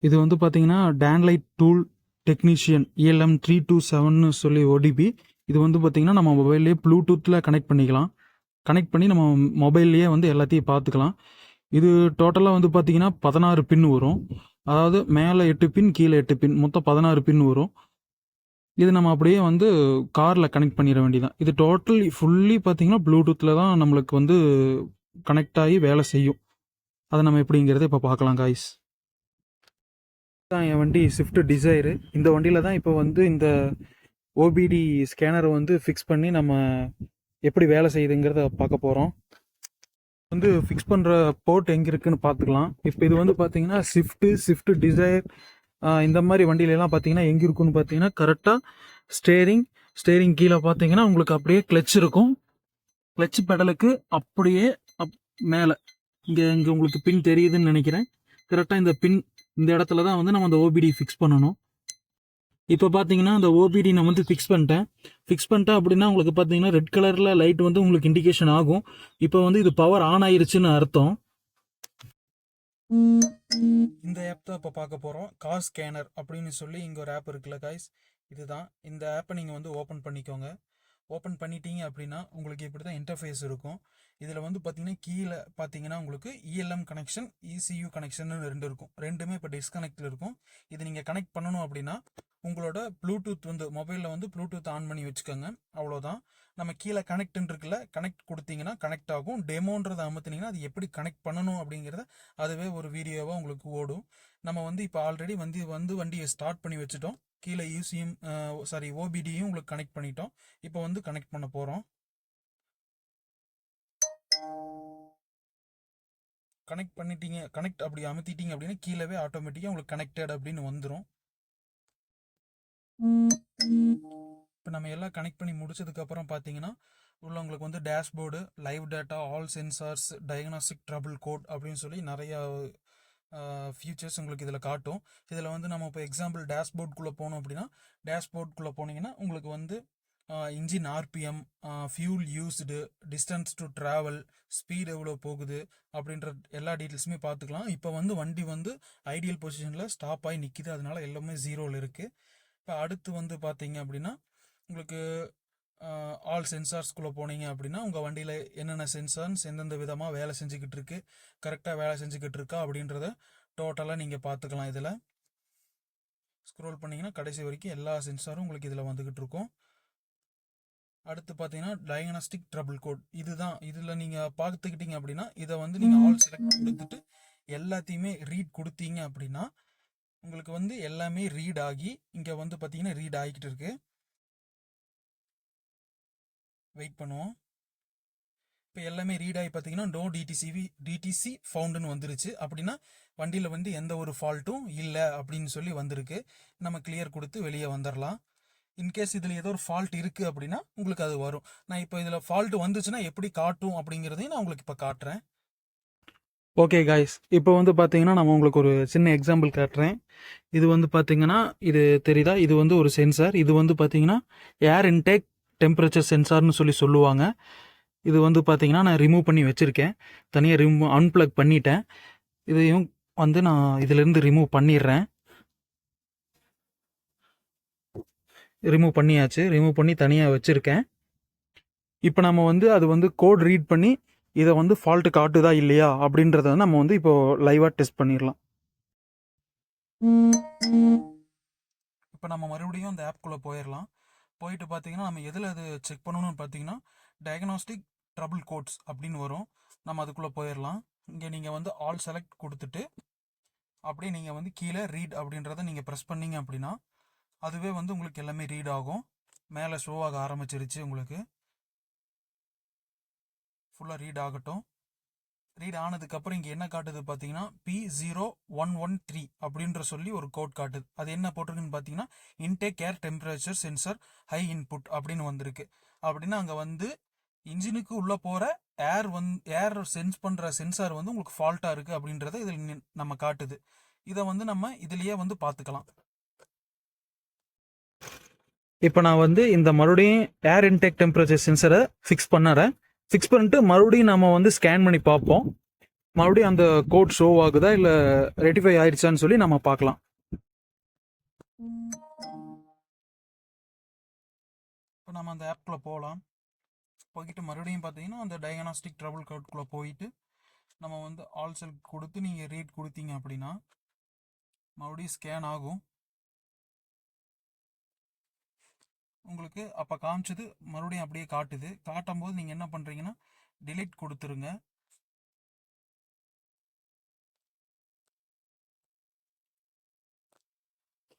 இது வந்து பார்த்தீங்கன்னா டான்லைட் டூல் டெக்னீஷியன் ELM 327ன்னு சொல்லி ஓடிபி. இது வந்து பார்த்தீங்கன்னா நம்ம மொபைல்லேயே ப்ளூடூத்தில் கனெக்ட் பண்ணிக்கலாம். கனெக்ட் பண்ணி நம்ம மொபைல்லையே வந்து எல்லாத்தையும் பார்த்துக்கலாம். இது டோட்டலாக வந்து பார்த்தீங்கன்னா 16 பின் வரும். அதாவது மேலே 8 பின், கீழே 8 பின், மொத்தம் 16 பின் வரும். இது நம்ம அப்படியே வந்து காரில் கனெக்ட் பண்ணிட வேண்டியதான். இது டோட்டல் ஃபுல்லி பார்த்தீங்கன்னா ப்ளூடூத்தில் தான் நம்மளுக்கு வந்து கனெக்ட் ஆகி வேலை செய்யும். அதை நம்ம எப்படிங்கிறத இப்போ பார்க்கலாம் காய்ஸ். தான் என் வண்டி ஸ்விஃப்ட் டிசைரு. இந்த வண்டியில் தான் இப்போ வந்து இந்த ஓபிடி ஸ்கேனரை வந்து ஃபிக்ஸ் பண்ணி நம்ம எப்படி வேலை செய்யுதுங்கிறத பார்க்க போகிறோம். வந்து ஃபிக்ஸ் பண்ணுற போர்ட் எங்கே இருக்குன்னு பார்த்துக்கலாம். இப்போ இது வந்து பார்த்தீங்கன்னா ஸ்விஃப்ட் டிசைர் இந்த மாதிரி வண்டியிலலாம் பார்த்தீங்கன்னா எங்கே இருக்குன்னு பார்த்தீங்கன்னா கரெக்டாக ஸ்டேரிங் கீழே பார்த்தீங்கன்னா உங்களுக்கு அப்படியே கிளச் இருக்கும். கிளச் பெடலுக்கு அப்படியே மேலே இங்கே உங்களுக்கு பின் தெரியுதுன்னு நினைக்கிறேன். கரெக்டாக இந்த பின் இந்த இடத்துல தான் வந்து நம்ம அந்த ஓபிடி ஃபிக்ஸ் பண்ணணும். இப்போ பார்த்தீங்கன்னா அந்த ஓபிடி நான் வந்து ஃபிக்ஸ் பண்ணிட்டேன் அப்படின்னா உங்களுக்கு பார்த்தீங்கன்னா ரெட் கலரில் லைட் வந்து உங்களுக்கு இண்டிகேஷன் ஆகும். இப்போ வந்து இது பவர் ஆன் ஆயிருச்சுன்னு அர்த்தம். இந்த ஆப் தான் இப்போ பார்க்க போகிறோம். கார் ஸ்கேனர் அப்படின்னு சொல்லி இங்கே ஒரு ஆப் இருக்குல்ல காய்ஸ், இதுதான். இந்த ஆப்பை நீங்கள் வந்து ஓப்பன் பண்ணிக்கோங்க. ஓப்பன் பண்ணிட்டீங்க அப்படின்னா உங்களுக்கு இப்படி தான் இன்டர்ஃபேஸ் இருக்கும். இதில் வந்து பார்த்தீங்கன்னா கீழே பார்த்தீங்கன்னா உங்களுக்கு ELM கனெக்ஷன், ECU கனெக்ஷன் ரெண்டு இருக்கும். ரெண்டுமே இப்போ டிஸ்கனெக்டில் இருக்கும். இது நீங்கள் கனெக்ட் பண்ணணும் அப்படின்னா உங்களோட ப்ளூடூத் வந்து மொபைலில் வந்து ப்ளூடூத் ஆன் பண்ணி வச்சுக்கோங்க. அவ்வளோதான். நம்ம கீழே கனெக்ட்னு இருக்குல்ல, கனெக்ட் கொடுத்தீங்கன்னா கனெக்ட் ஆகும். டெமோன்றதை அமுத்துனீங்கன்னா அது எப்படி கனெக்ட் பண்ணணும் அப்படிங்கிறத அதுவே ஒரு வீடியோவாக உங்களுக்கு ஓடும். நம்ம வந்து இப்போ ஆல்ரெடி வண்டியை ஸ்டார்ட் பண்ணி வச்சுட்டோம். கீழே ஓபிடியும் உங்களுக்கு கனெக்ட் பண்ணிட்டோம். இப்போ வந்து கனெக்ட் பண்ண போகிறோம். கனெக்ட் அப்படி அமுத்திட்டீங்க அப்படின்னா கீழே ஆட்டோமேட்டிக்காக உங்களுக்கு கனெக்டட் அப்படின்னு வந்துடும். இப்போ நம்ம எல்லாம் கனெக்ட் பண்ணி முடிச்சதுக்கப்புறம் பார்த்தீங்கன்னா உங்களுக்கு வந்து dashboard, live data, all sensors, diagnostic trouble code அப்படின்னு சொல்லி நிறையா ஃபியூச்சர்ஸ் உங்களுக்கு இதில் காட்டும். இதில் வந்து நம்ம இப்போ எக்ஸாம்பிள் டேஷ்போர்டுக்குள்ளே போனோம் அப்படின்னா டேஷ்போர்டுக்குள்ளே போனீங்கன்னா உங்களுக்கு வந்து engine RPM, fuel used, distance to travel, speed எவ்வளோ போகுது அப்படின்ற எல்லா டீட்டெயில்ஸுமே பார்த்துக்கலாம். இப்போ வந்து வண்டி வந்து ஐடியல் பொசிஷனில் ஸ்டாப் ஆகி நிற்கிது. அதனால எல்லாமே ஜீரோவில் இருக்குது. இப்போ அடுத்து வந்து பார்த்தீங்க அப்படின்னா உங்களுக்கு ஆல் சென்சார்ஸ்குள்ளே போனீங்க அப்படின்னா உங்கள் வண்டியில் என்னென்ன சென்சார்ஸ் எந்தெந்த விதமாக வேலை செஞ்சுக்கிட்டு இருக்கு, கரெக்டாக வேலை செஞ்சுக்கிட்டு இருக்கா அப்படின்றத டோட்டலாக நீங்கள் பார்த்துக்கலாம். இதில் ஸ்க்ரோல் பண்ணிங்கன்னா கடைசி வரைக்கும் எல்லா சென்சாரும் உங்களுக்கு இதில் வந்துக்கிட்டு இருக்கும். அடுத்து பார்த்தீங்கன்னா டயக்னாஸ்டிக் ட்ரபிள் கோட், இதுதான். இதில் நீங்கள் பார்த்துக்கிட்டீங்க அப்படின்னா இதை வந்து நீங்கள் ஆல் செலக்ட் கொடுத்துட்டு எல்லாத்தையுமே ரீட் கொடுத்தீங்க அப்படின்னா உங்களுக்கு வந்து எல்லாமே ரீட் ஆகி இங்கே வந்து பார்த்தீங்கன்னா ரீட் ஆகிக்கிட்டு இருக்கு. வெயிட் பண்ணுவோம். இப்போ எல்லாமே ரீட் ஆகி பார்த்தீங்கன்னா நோ டிடிசி ஃபவுண்டுன்னு வந்துருச்சு. அப்படின்னா வண்டியில் வந்து எந்த ஒரு ஃபால்ட்டும் இல்லை அப்படின்னு சொல்லி வந்திருக்கு. நம்ம கிளியர் கொடுத்து வெளியே வந்துடலாம். இன்கேஸ் இதில் ஏதோ ஒரு ஃபால்ட் இருக்குது அப்படின்னா உங்களுக்கு அது வரும். நான் இப்போ இதில் ஃபால்ட் வந்துச்சுன்னா எப்படி காட்டும் அப்படிங்கிறதையும் நான் உங்களுக்கு இப்போ காட்டுறேன். ஓகே காய்ஸ், இப்போ வந்து பார்த்தீங்கன்னா நம்ம உங்களுக்கு ஒரு சின்ன எக்ஸாம்பிள் காட்டுறேன். இது வந்து பார்த்தீங்கன்னா இது தெரியுதா, இது வந்து ஒரு சென்சார். இது வந்து பார்த்தீங்கன்னா ஏர் இன்டேக் டெம்பரேச்சர் சென்சார்னு சொல்லி சொல்லுவாங்க. இது வந்து பார்த்தீங்கன்னா நான் ரிமூவ் பண்ணி வச்சுருக்கேன். தனியாக அன்பிளக் பண்ணிட்டேன். இதையும் வந்து நான் இதிலேருந்து ரிமூவ் பண்ணிடுறேன். ரிமூவ் பண்ணியாச்சு. ரிமூவ் பண்ணி தனியாக வச்சுருக்கேன். இப்போ நம்ம வந்து அது வந்து கோட் ரீட் பண்ணி இதை வந்து ஃபால்ட்டு காட்டுதா இல்லையா அப்படின்றத நம்ம வந்து இப்போ லைவாக டெஸ்ட் பண்ணிடலாம். இப்போ நம்ம மறுபடியும் அந்த ஆப்குள்ளே போயிடலாம். போயிட்டு பார்த்தீங்கன்னா நம்ம எதில் அது செக் பண்ணணும்னு பார்த்தீங்கன்னா டயக்னாஸ்டிக் ட்ரபிள் கோட்ஸ் அப்படின்னு வரும். நம்ம அதுக்குள்ளே போயிடலாம். இங்கே நீங்கள் வந்து ஆல் செலக்ட் கொடுத்துட்டு அப்படியே நீங்கள் வந்து கீழே ரீட் அப்படின்றத நீங்கள் ப்ரெஸ் பண்ணீங்க அப்படின்னா அதுவே வந்து உங்களுக்கு எல்லாமே ரீட் ஆகும். மேலே ஷோ ஆக ஆரம்பிச்சிருச்சு. உங்களுக்கு ஃபுல்லாக ரீட் ஆகட்டும். ரீட் ஆனதுக்கப்புறம் இங்கே என்ன காட்டுது பார்த்தீங்கன்னா P0113 அப்படின்ற சொல்லி ஒரு கோட் காட்டுது. அது என்ன போட்டிருக்குன்னு பார்த்தீங்கன்னா இன்டேக் ஏர் டெம்பரேச்சர் சென்சர் ஹை இன்புட் அப்படின்னு வந்திருக்கு. அப்படின்னா அங்கே வந்து இன்ஜினுக்கு உள்ளே போகிற ஏர் சென்ஸ் பண்ணுற சென்சார் வந்து உங்களுக்கு ஃபால்ட்டாக இருக்குது அப்படின்றத இதில் நம்ம காட்டுது. இதை வந்து நம்ம இதுலேயே வந்து பார்த்துக்கலாம். இப்போ நான் வந்து இந்த மறுபடியும் ஏர் இன்டேக் டெம்பரேச்சர் சென்சரை ஃபிக்ஸ் பண்ணிட்டு மறுபடியும் நம்ம வந்து ஸ்கேன் பண்ணி பார்ப்போம். மறுபடியும் அந்த கோட் ஷோ ஆகுதா இல்லை ரெட்டிஃபை ஆயிடுச்சான்னு சொல்லி நம்ம பார்க்கலாம். இப்போ நம்ம அந்த ஆப்குள்ளே போகலாம். போய்கிட்டு மறுபடியும் பார்த்தீங்கன்னா அந்த டயக்னாஸ்டிக் ட்ரபிள் கோட்குள்ளே போயிட்டு நம்ம வந்து ஆல் செல் கொடுத்து நீங்கள் ரீட் கொடுத்தீங்க அப்படின்னா மறுபடியும் ஸ்கேன் ஆகும். உங்களுக்கு அப்போ காமிச்சது மறுபடியும் அப்படியே காட்டுது. காட்டும் போது நீங்கள் என்ன பண்ணுறீங்கன்னா டிலீட் கொடுத்துருங்க.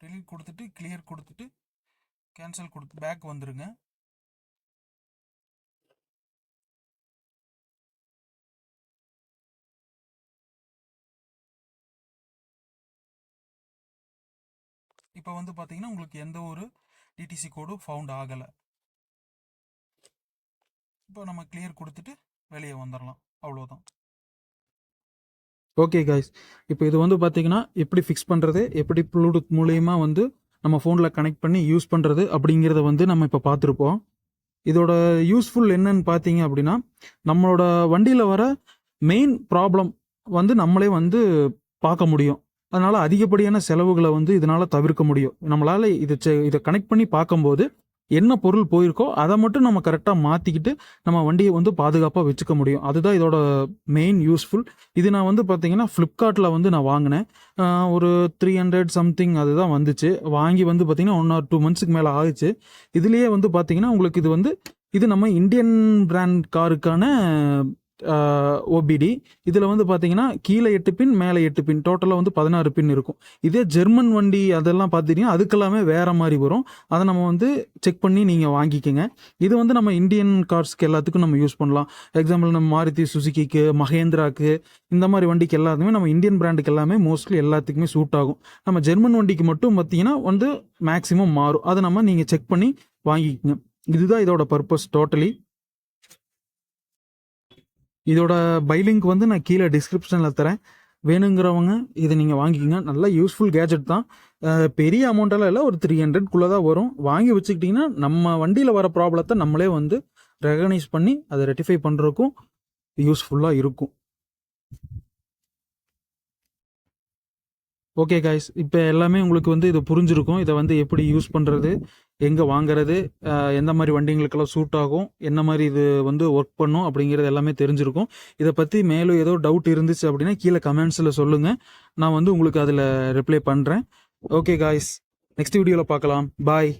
டிலீட் கொடுத்துட்டு கிளியர் கொடுத்துட்டு கேன்சல் கொடுத்து பேக் வந்துருங்க. இப்போ வந்து பார்த்தீங்கன்னா உங்களுக்கு எந்த ஒரு டிடிசி கோடும் ஃபவுண்ட் ஆகலை. இப்போ நம்ம கிளியர் கொடுத்துட்டு வெளியே வந்துடலாம். அவ்வளோதான். ஓகே கைஸ், இப்போ இது வந்து பார்த்தீங்கன்னா எப்படி ஃபிக்ஸ் பண்ணுறது, எப்படி ப்ளூடூத் மூலயமா வந்து நம்ம ஃபோனில் கனெக்ட் பண்ணி யூஸ் பண்ணுறது அப்படிங்கிறத வந்து நம்ம இப்போ பார்த்துருப்போம். இதோட யூஸ்ஃபுல் என்னன்னு பார்த்தீங்க அப்படின்னா, நம்மளோட வண்டியில் வர மெயின் ப்ராப்ளம் வந்து நம்மளே வந்து பார்க்க முடியும். அதனால் அதிகப்படியான செலவுகளை வந்து இதனால் தவிர்க்க முடியும். நம்மளால் இதை கனெக்ட் பண்ணி பார்க்கும்போது என்ன பொருள் போயிருக்கோ அதை மட்டும் நம்ம கரெக்டாக மாற்றிக்கிட்டு நம்ம வண்டியை வந்து பாதுகாப்பாக வச்சுக்க முடியும். அதுதான் இதோட மெயின் யூஸ்ஃபுல். இது நான் வந்து பார்த்தீங்கன்னா ஃப்ளிப்கார்ட்டில் வந்து நான் வாங்கினேன். ஒரு 300 சம்திங் அதுதான் வந்துச்சு. வாங்கி வந்து பார்த்தீங்கன்னா 1 or 2 monthsக்கு மேலே ஆகுச்சு. இதுலேயே வந்து பார்த்தீங்கன்னா உங்களுக்கு இது நம்ம இந்தியன் பிராண்ட் காருக்கான ஓபிடி. இதில் வந்து பார்த்தீங்கன்னா கீழே 8 பின் மேலே 8 பின் டோட்டலாக வந்து 16 பின் இருக்கும். இதே ஜெர்மன் வண்டி அதெல்லாம் பார்த்துட்டிங்கன்னா அதுக்கெல்லாமே வேறு மாதிரி வரும். அதை நம்ம வந்து செக் பண்ணி நீங்கள் வாங்கிக்கோங்க. இது வந்து நம்ம இந்தியன் கார்ஸ்க்கு எல்லாத்துக்கும் நம்ம யூஸ் பண்ணலாம். எக்ஸாம்பிள் நம்ம மாருதி சுசுக்கிக்கு, மகேந்திராக்கு, இந்த மாதிரி வண்டிக்கு எல்லாத்துக்குமே நம்ம இந்தியன் பிராண்டுக்கு எல்லாமே மோஸ்ட்லி எல்லாத்துக்குமே சூட் ஆகும். நம்ம ஜெர்மன் வண்டிக்கு மட்டும் பார்த்தீங்கன்னா வந்து மேக்ஸிமம் மாறும். அதை நம்ம நீங்கள் செக் பண்ணி வாங்கிக்கோங்க. இதுதான் இதோட பர்பஸ் டோட்டலி. இதோட பைலிங்க் வந்து நான் கீழே டிஸ்கிரிப்ஷனில் தரேன். வேணுங்கிறவங்க இதை நீங்கள் வாங்கிக்கோங்க. நல்லா யூஸ்ஃபுல் கேஜெட் தான். பெரிய அமௌண்ட்டெல்லாம் இல்லை, ஒரு 300 தான் வரும். வாங்கி வச்சுக்கிட்டிங்கன்னா நம்ம வண்டியில் வர ப்ராப்ளத்தை நம்மளே வந்து ரெகனைஸ் பண்ணி அதை ரெட்டிஃபை பண்ணுறதுக்கும் யூஸ்ஃபுல்லாக இருக்கும். ஓகே காய்ஸ், இப்போ எல்லாமே உங்களுக்கு வந்து இது புரிஞ்சிருக்கும். இதை வந்து எப்படி யூஸ் பண்ணுறது, எங்கே வாங்குறது, எந்த மாதிரி வண்டிங்களுக்கெல்லாம் சூட் ஆகும், என்ன மாதிரி இது வந்து ஒர்க் பண்ணும் அப்படிங்கிறது எல்லாமே தெரிஞ்சிருக்கும். இதை பற்றி மேலும் ஏதோ டவுட் இருந்துச்சு அப்படின்னா கீழே கமெண்ட்ஸில் சொல்லுங்கள். நான் வந்து உங்களுக்கு அதில் ரிப்ளை பண்ணுறேன். ஓகே காய்ஸ், நெக்ஸ்ட் வீடியோவில் பார்க்கலாம். பாய்.